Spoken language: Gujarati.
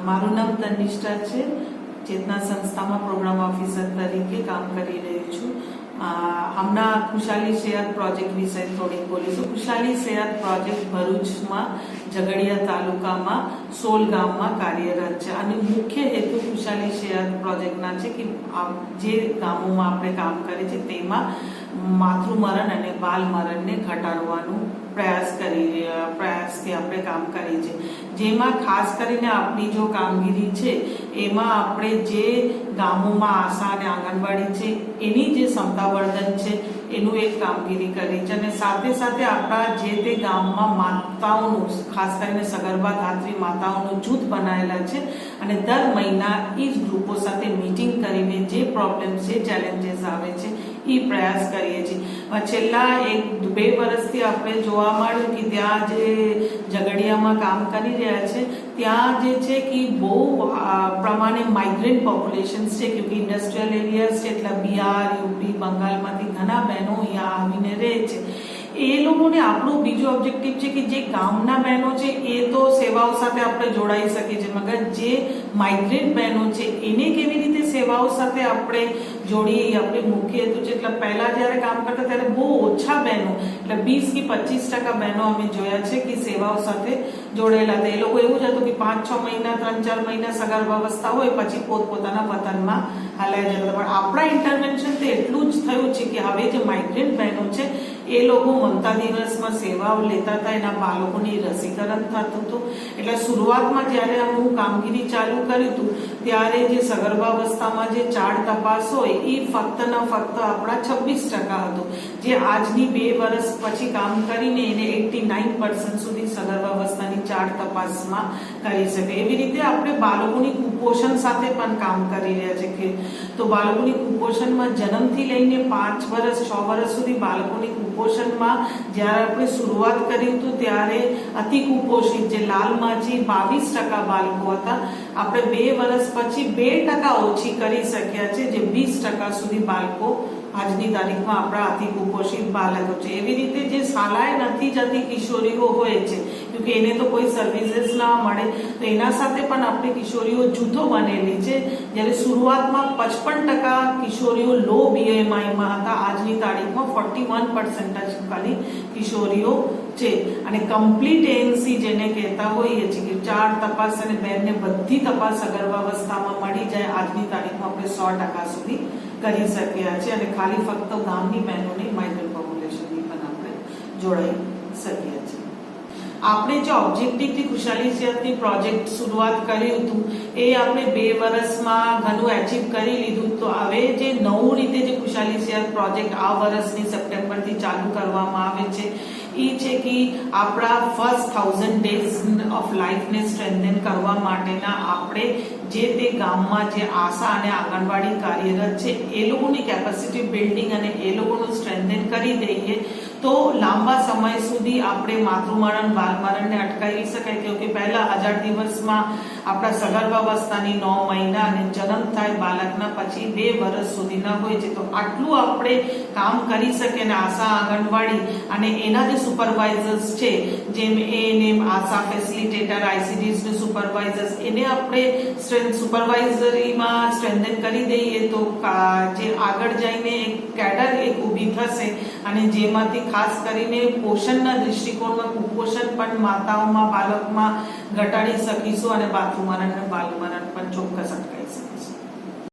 મારું નામ તનિષ્ઠા છે. ચેતના સંસ્થામાં પ્રોગ્રામ ઓફિસર તરીકે કામ કરી રહી છું. હમણાં ખુશાલી સેહત પ્રોજેક્ટ વિશે થોડીક બોલીશું. ખુશાલી સેહત પ્રોજેક્ટ ભરૂચમાં ઝઘડિયા તાલુકામાં 16 ગામમાં કાર્યરત છે અને મુખ્ય હેતુ ખુશાલી સેહત પ્રોજેક્ટના છે કે જે ગામોમાં આપણે કામ કરીએ છીએ તેમાં માતૃમરણ અને બાલ મરણને ઘટાડવાનું પ્રયાસથી આપણે કામ કરીએ છીએ. જેમાં ખાસ કરીને આપણી જો કામગીરી છે એમાં આપણે જે ગામોમાં આશા અને આંગણવાડી છે એની જે ક્ષમતાવર્ધન છે એનું એક કામગીરી કરી છે અને સાથે સાથે આપણા જે તે ગામમાં માતાઓનું ખાસ કરીને સગર્ભા ધાત્રી માતાઓનું જૂથ બનાવેલા છે અને દર મહિના એ જ ગ્રુપો સાથે મીટિંગ કરીને જે પ્રોબ્લેમ છે ચેલેન્જીસ આવે છે એ પ્રયાસ કરીએ છીએ. છેલ્લા 1-2 વર્ષથી આપણે જોવા મળ્યું કે ત્યાં જે ઝઘડિયામાં કામ કરી રહ્યા છે ત્યાં જે છે કે બહુ પ્રમાણે માઇગ્રન્ટ પોપ્યુલેશન છે કે ઇન્ડસ્ટ્રીયલ એરિયાઝ છે એટલે બિહાર, યુપી, બંગાળમાંથી ઘણા બહેનો અહીંયા આવીને રહે છે. એ લોકોને આપણું બીજું ઓબ્જેક્ટિવ છે કે જે ગામના બહેનો છે એ તો સેવાઓ સાથે આપણે જોડાઈ શકીએ છીએ, મગર જે માઇગ્રન્ટ બહેનો છે એને કેવી રીતે સેવાઓ સાથે આપણે જોડીએ એ આપણે મુખ્ય હેતુ છે. એટલે પહેલા જ્યારે કામ કરતા ત્યારે બહુ ઓછા બહેનો એટલે 20-25% બહેનો અમે જોયા છે કે સેવાઓ સાથે જોડેલા હતા. એ લોકો એવું જ હતું કે 5-6 મહિના 3-4 મહિના સગર્ભાવસ્થા હોય પછી પોતપોતાના વતનમાં હલાઈ જતા. પણ આપણા ઇન્ટરવેન્શન તો એટલું જ થયું છે કે હવે જે માઇગ્રન્ટ બહેનો છે એ લોકો મમતા દિવસમાં સેવાઓ લેતા હતા, એના બાળકોની રસીકરણ થતું હતું. એટલે શરૂઆતમાં જ્યારે હું કામગીરી ચાલુ કર્યું હતું ત્યારે જે સગર્ભાવસ્થામાં જે ચાર્ટ તપાસ હોય એ ફક્ત આપણા 26% હતો, જે આજની 2 વર્ષ પછી કામ કરીને એને 89% સુધી સગર્ભાવસ્થાની ચાર્ટ તપાસમાં કરી શકે. એવી રીતે આપણે બાળકોની કુપોષણ સાથે પણ કામ કરી રહ્યા છે. તો બાળકોની કુપોષણમાં જન્મથી લઈને 5 વર્ષ 6 વર્ષ સુધી બાળકોની કુપોષણમાં જ્યારે આપણે શરૂઆત કરી હતું ત્યારે અતિ કુપોષિત જે લાલ માછી 22% બાળકો હતા. આપણે 2 વર્ષ પછી 2% ઓછી કરી શક્યા છે, જે 20% સુધી બાળકો આજની તારીખમાં આપણા અતિ કુપોષિત બાળકો છે. એવી રીતે જે શાળાએ નથી જતી કિશોરીઓ હોય છે કે એને તો કોઈ સર્વિસીસ ના મળે તો એના સાથે પણ આપણે કિશોરીઓ જૂથો બનેલી છે. જ્યારે શરૂઆતમાં 55% કિશોરીઓ લો BMIમાં હતા, આજની તારીખમાં 41% ખાલી કિશોરીઓ છે. અને કમ્પ્લીટ ANC જેને કહેતા હોઈએ છીએ કે 4 તપાસ અને બહેનને બધી તપાસ સગર્ભાવસ્થામાં મળી જાય, આજની તારીખમાં આપણે 100% સુધી કરી શક્યા છે. અને ખાલી ફક્ત ગામની બહેનોની માઇગ્રન્ટ પોપ્યુલેશનની પણ આપણે જોડાઈ શકીએ છીએ. આપણે જે ઓબ્જેક્ટિવથી ખુશાલી સેહતની પ્રોજેક્ટ શરૂઆત કર્યું હતું એ આપણે 2 વર્ષમાં ઘણું એચીવ કરી લીધું. તો હવે જે નવું રીતે જે ખુશાલી સેહત પ્રોજેક્ટ આ વર્ષની સપ્ટેમ્બરથી ચાલુ કરવામાં આવે છે એ છે કે આપણા ફર્સ્ટ 1000 ડેઝ ઓફ લાઈફને સ્ટ્રેન્થન કરવા માટેના આપણે જે તે ગામમાં જે આશા અને આંગણવાડી કાર્યરત છે એ લોકોની કેપેસિટી બિલ્ડિંગ અને એ લોકોનું સ્ટ્રેન્થન કરી દઈએ તો લાંબા સમય સુધી આપણે માતૃમરણ બાલમરણને અટકાવી શકાય. કેમ કે પહેલા 1000 દિવસમાં આપણા સગર્ભાવસ્થાની 9 મહિના અને જન્મ થાય બાળકના પછી 2 વર્ષ સુધીના હોય છે. તો આટલું આપણે કામ કરી શકીએ અને આશા આંગણવાડી અને એના જે સુપરવાઇઝર્સ છે જેમ ANM, આશા ફેસિલિટેટર, ICDs ના સુપરવાઇઝર્સ એને આપણે સુપરવાઇઝરીમાં સ્ટ્રેન્થન કરી દઈએ તો જે આગળ જઈને એક કેડર એક ઊભી થશે અને જેમાંથી ખાસ કરીને પોષણના દૃષ્ટિકોણમાં કુપોષણ પણ માતાઓમાં બાળકમાં ઘટાડી શકીશું અને માતૃમરણ અને બાલમરણ પણ ચોક્કસ અટકાવી શકીશું.